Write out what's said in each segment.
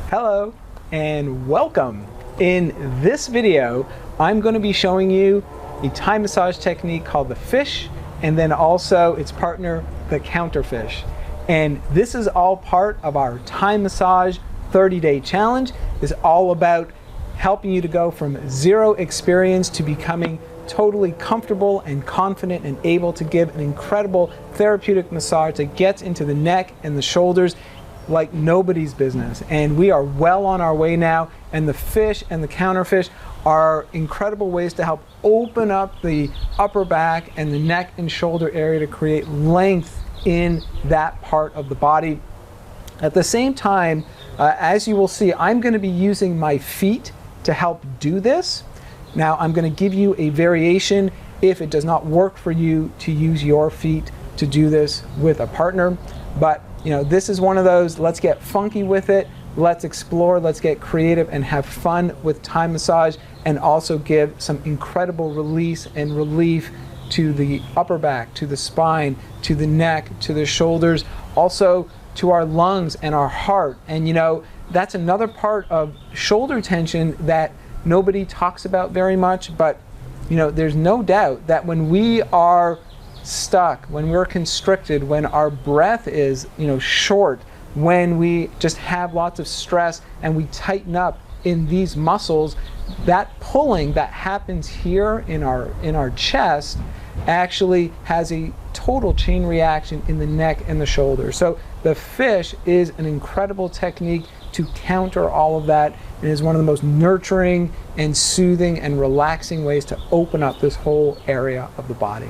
Hello and welcome. In this video, I'm going to be showing you a Thai massage technique called the fish, and then also its partner, the counterfish. And this is all part of our Thai massage 30-day challenge. It's all about helping you to go from zero experience to becoming totally comfortable and confident and able to give an incredible therapeutic massage that gets into the neck and the shoulders like nobody's business. And we are well on our way now, and the fish and the counterfish are incredible ways to help open up the upper back and the neck and shoulder area to create length in that part of the body. At the same time, as you will see, I'm going to be using my feet to help do this. Now I'm going to give you a variation if it does not work for you to use your feet to do this with a partner. But you know, this is one of those, let's get funky with it, let's explore, let's get creative and have fun with Thai massage, and also give some incredible release and relief to the upper back, to the spine, to the neck, to the shoulders, also to our lungs and our heart. And you know, that's another part of shoulder tension that nobody talks about very much, but you know, there's no doubt that when we are stuck, when we're constricted, when our breath is, you know, short, when we just have lots of stress and we tighten up in these muscles, that pulling that happens here in our chest actually has a total chain reaction in the neck and the shoulder. So the fish is an incredible technique to counter all of that, and is one of the most nurturing and soothing and relaxing ways to open up this whole area of the body.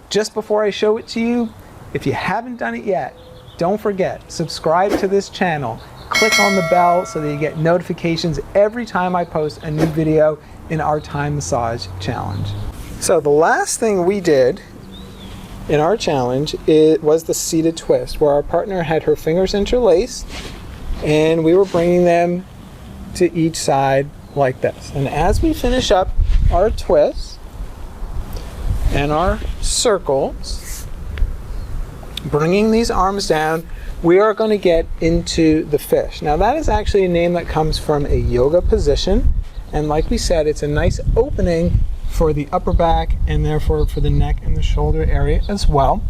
Just before I show it to you, if you haven't done it yet, don't forget, subscribe to this channel, click on the bell so that you get notifications every time I post a new video in our Thai massage challenge. So the last thing we did in our challenge was the seated twist, where our partner had her fingers interlaced and we were bringing them to each side like this. And as we finish up our twist and our circles, bringing these arms down, we are going to get into the fish. Now that is actually a name that comes from a yoga position, and like we said, it's a nice opening for the upper back and therefore for the neck and the shoulder area as well.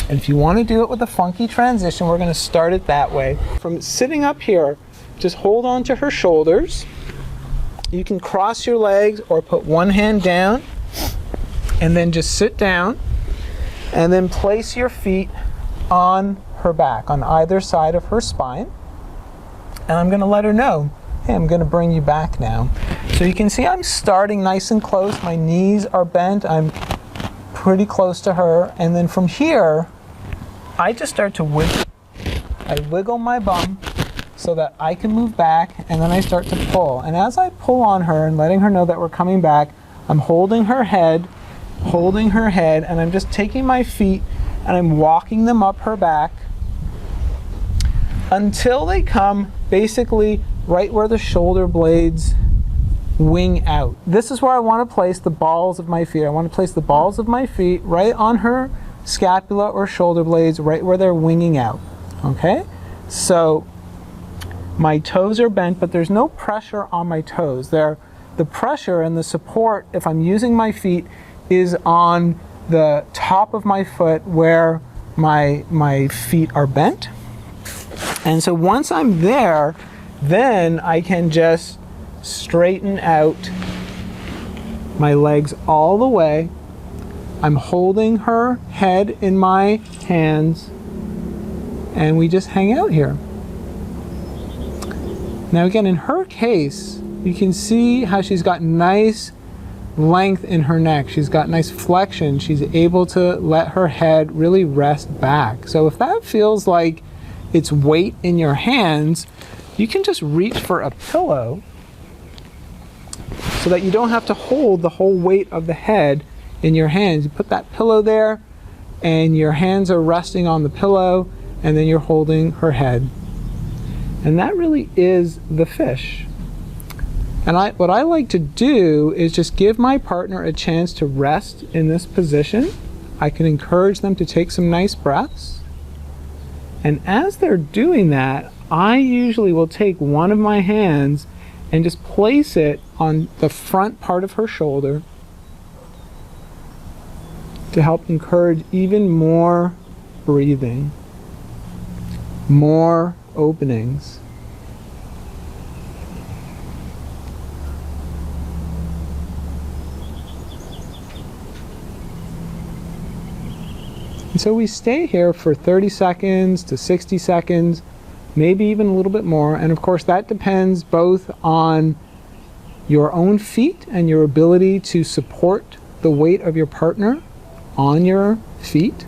And if you want to do it with a funky transition, we're going to start it that way. From sitting up here, just hold on to her shoulders. You can cross your legs or put one hand down and then just sit down, and then place your feet on her back, on either side of her spine. And I'm going to let her know, hey, I'm going to bring you back now. So you can see I'm starting nice and close. My knees are bent. I'm pretty close to her. And then from here, I just start to wiggle. I wiggle my bum so that I can move back, and then I start to pull. And as I pull on her and letting her know that we're coming back, I'm holding her head, and I'm just taking my feet and I'm walking them up her back until they come basically right where the shoulder blades wing out. This is where I want to place the balls of my feet. I want to place the balls of my feet right on her scapula or shoulder blades, right where they're winging out. Okay? So my toes are bent, but there's no pressure on my toes. The pressure and the support, if I'm using my feet, is on the top of my foot where my feet are bent. And so once I'm there, then I can just straighten out my legs all the way. I'm holding her head in my hands, and we just hang out here. Now again, in her case, you can see how she's got nice length in her neck. She's got nice flexion. She's able to let her head really rest back. So if that feels like it's weight in your hands, you can just reach for a pillow so that you don't have to hold the whole weight of the head in your hands. You put that pillow there and your hands are resting on the pillow, and then you're holding her head. And that really is the fish. And what I like to do is just give my partner a chance to rest in this position. I can encourage them to take some nice breaths. And as they're doing that, I usually will take one of my hands and just place it on the front part of her shoulder to help encourage even more breathing, more openings. And so we stay here for 30 seconds to 60 seconds, maybe even a little bit more. And of course that depends both on your own feet and your ability to support the weight of your partner on your feet,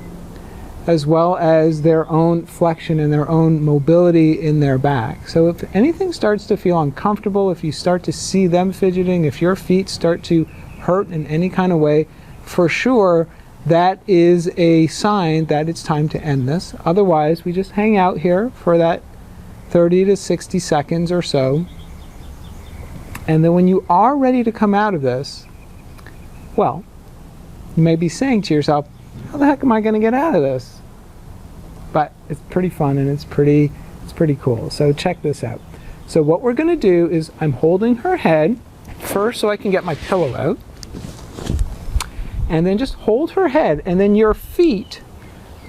as well as their own flexion and their own mobility in their back. So if anything starts to feel uncomfortable, if you start to see them fidgeting, if your feet start to hurt in any kind of way, for sure that is a sign that it's time to end this. Otherwise, we just hang out here for that 30 to 60 seconds or so. And then when you are ready to come out of this, well, you may be saying to yourself, how the heck am I going to get out of this? But it's pretty fun and it's pretty cool. So check this out. So what we're going to do is I'm holding her head first so I can get my pillow out. And then just hold her head, and then your feet,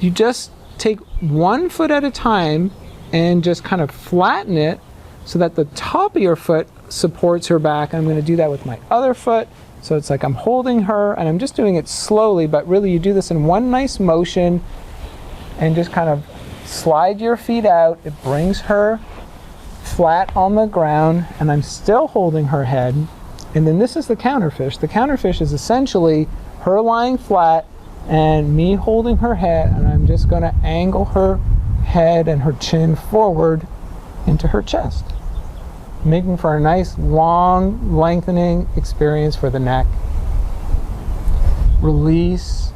you just take one foot at a time and just kind of flatten it so that the top of your foot supports her back. I'm going to do that with my other foot. So it's like I'm holding her and I'm just doing it slowly, but really you do this in one nice motion and just kind of slide your feet out. It brings her flat on the ground and I'm still holding her head. And then this is the counterfish. The counterfish is essentially her lying flat and me holding her head, and I'm just going to angle her head and her chin forward into her chest, making for a nice long lengthening experience for the neck. Release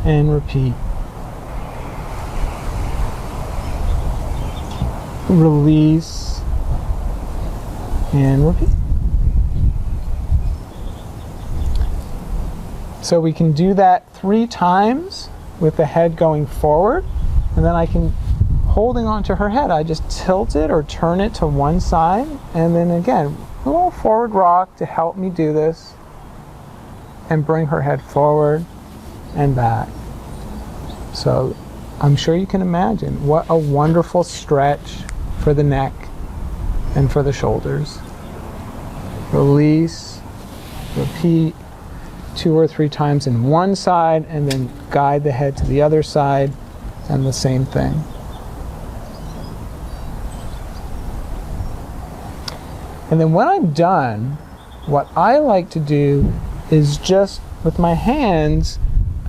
and repeat. Release and repeat. So we can do that 3 times with the head going forward, and then I can, holding onto her head, I just tilt it or turn it to one side, and then again, a little forward rock to help me do this, and bring her head forward and back. So I'm sure you can imagine what a wonderful stretch for the neck and for the shoulders. Release, repeat 2 or 3 times in one side, and then guide the head to the other side, and the same thing. And then when I'm done, what I like to do is just with my hands,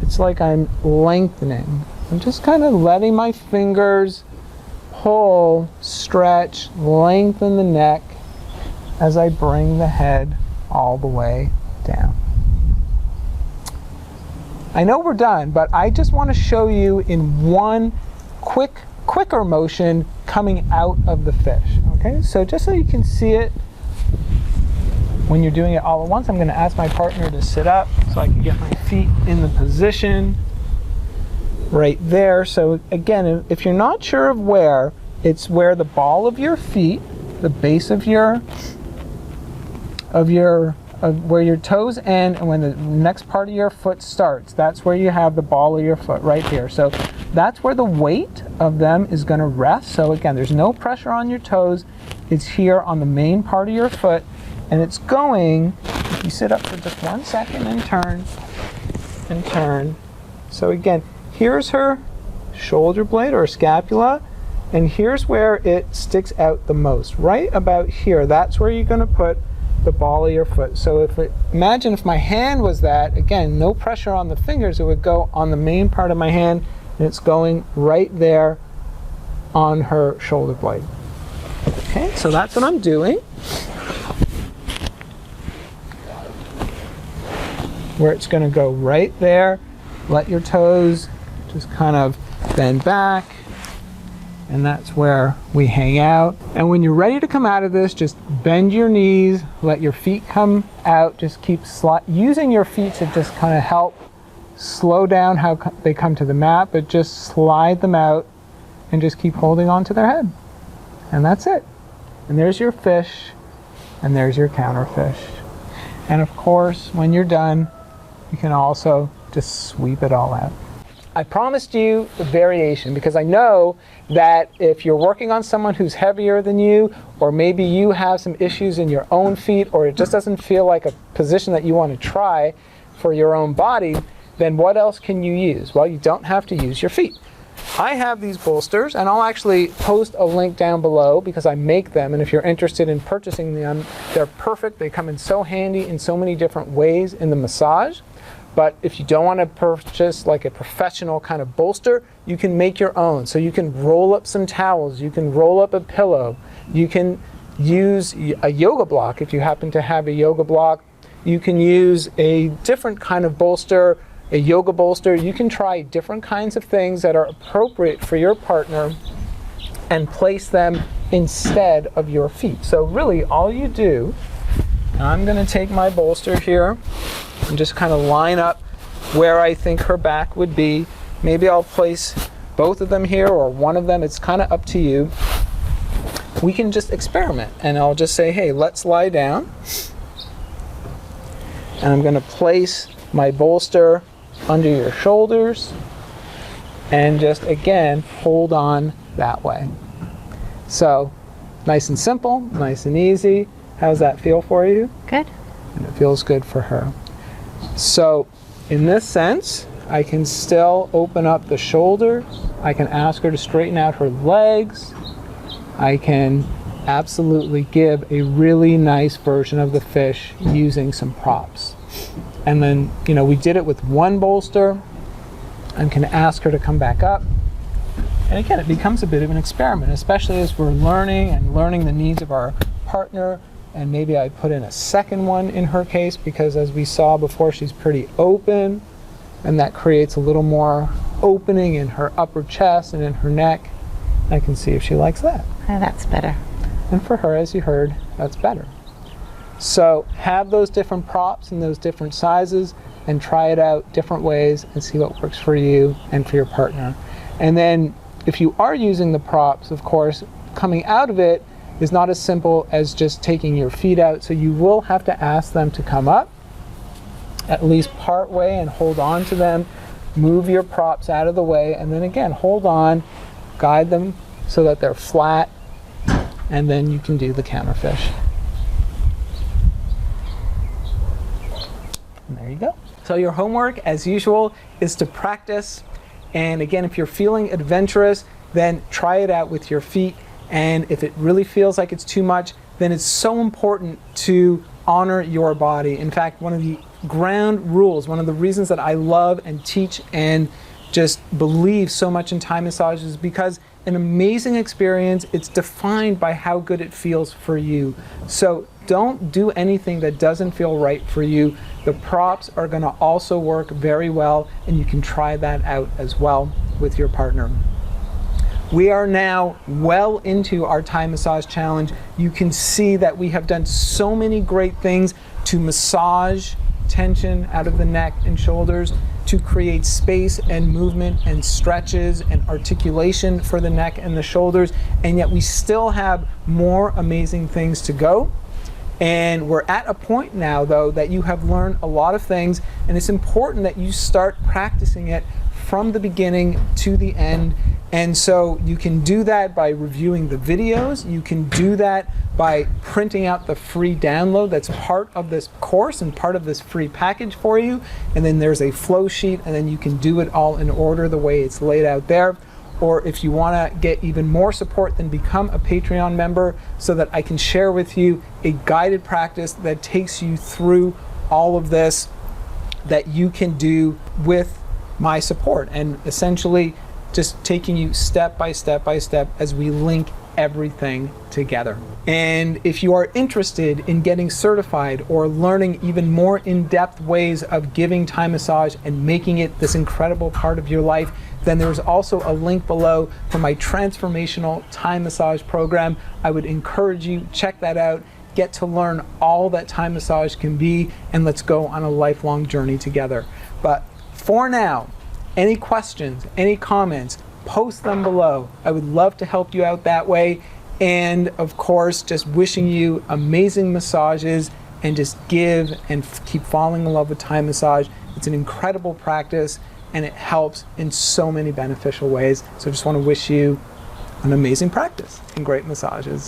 it's like I'm lengthening. I'm just kind of letting my fingers pull, stretch, lengthen the neck as I bring the head all the way down. I know we're done, but I just want to show you in one quicker motion coming out of the fish. Okay, so just so you can see it when you're doing it all at once, I'm going to ask my partner to sit up so I can get my feet in the position right there. So again, if you're not sure of where, it's where the ball of your feet, the base of where your toes end and when the next part of your foot starts, that's where you have the ball of your foot right here. So that's where the weight of them is going to rest. So again, there's no pressure on your toes. It's here on the main part of your foot, and it's going, if you sit up for just 1 second and turn and turn. So again, here's her shoulder blade or scapula, and here's where it sticks out the most, right about here. That's where you're going to put the ball of your foot. So imagine if my hand was that, again, no pressure on the fingers, it would go on the main part of my hand, and it's going right there on her shoulder blade. Okay, so that's what I'm doing. Where it's going to go right there. Let your toes just kind of bend back, and that's where we hang out. And when you're ready to come out of this, just bend your knees, let your feet come out, just keep using your feet to just kind of help slow down how they come to the mat, but just slide them out and just keep holding on to their head. And that's it. And there's your fish, and there's your counterfish. And of course, when you're done, you can also just sweep it all out. I promised you the variation because I know that if you're working on someone who's heavier than you, or maybe you have some issues in your own feet, or it just doesn't feel like a position that you want to try for your own body, then what else can you use? Well, you don't have to use your feet. I have these bolsters, and I'll actually post a link down below because I make them, and if you're interested in purchasing them, they're perfect. They come in so handy in so many different ways in the massage. But if you don't want to purchase like a professional kind of bolster, you can make your own. So you can roll up some towels, you can roll up a pillow, you can use a yoga block if you happen to have a yoga block. You can use a different kind of bolster, a yoga bolster. You can try different kinds of things that are appropriate for your partner and place them instead of your feet. So really all you do, I'm going to take my bolster here and just kind of line up where I think her back would be. Maybe I'll place both of them here or one of them. It's kind of up to you. We can just experiment, and I'll just say, hey, let's lie down. And I'm going to place my bolster under your shoulders and just again hold on that way. So nice and simple, nice and easy. How's that feel for you? Good. And it feels good for her. So in this sense, I can still open up the shoulders. I can ask her to straighten out her legs. I can absolutely give a really nice version of the fish using some props. And then, you know, we did it with one bolster. I can ask her to come back up. And again, it becomes a bit of an experiment, especially as we're learning the needs of our partner. And maybe I put in a second one in her case because, as we saw before, she's pretty open, and that creates a little more opening in her upper chest and in her neck. I can see if she likes that. Oh, that's better. And for her, as you heard, that's better. So have those different props and those different sizes and try it out different ways and see what works for you and for your partner. And then if you are using the props, of course, coming out of it is not as simple as just taking your feet out. So you will have to ask them to come up at least part way and hold on to them. Move your props out of the way, and then again, hold on, guide them so that they're flat, and then you can do the counterfish. And there you go. So your homework, as usual, is to practice. And again, if you're feeling adventurous, then try it out with your feet. And if it really feels like it's too much, then it's so important to honor your body. In fact, one of the ground rules, one of the reasons that I love and teach and just believe so much in Thai massage is because an amazing experience, it's defined by how good it feels for you. So don't do anything that doesn't feel right for you. The props are going to also work very well, and you can try that out as well with your partner. We are now well into our Thai massage challenge. You can see that we have done so many great things to massage tension out of the neck and shoulders, to create space and movement and stretches and articulation for the neck and the shoulders, and yet we still have more amazing things to go. And we're at a point now, though, that you have learned a lot of things, and it's important that you start practicing it from the beginning to the end. And so you can do that by reviewing the videos. You can do that by printing out the free download that's part of this course and part of this free package for you. And then there's a flow sheet, and then you can do it all in order the way it's laid out there. Or if you want to get even more support, then become a Patreon member so that I can share with you a guided practice that takes you through all of this that you can do with my support, and essentially just taking you step by step by step as we link everything together. And if you are interested in getting certified or learning even more in-depth ways of giving Thai massage and making it this incredible part of your life, then there's also a link below for my transformational Thai massage program. I would encourage you, check that out, get to learn all that Thai massage can be, and let's go on a lifelong journey together. But for now, any questions, any comments, post them below. I would love to help you out that way. And of course, just wishing you amazing massages, and just give and keep falling in love with Thai massage. It's an incredible practice, and it helps in so many beneficial ways. So I just want to wish you an amazing practice and great massages.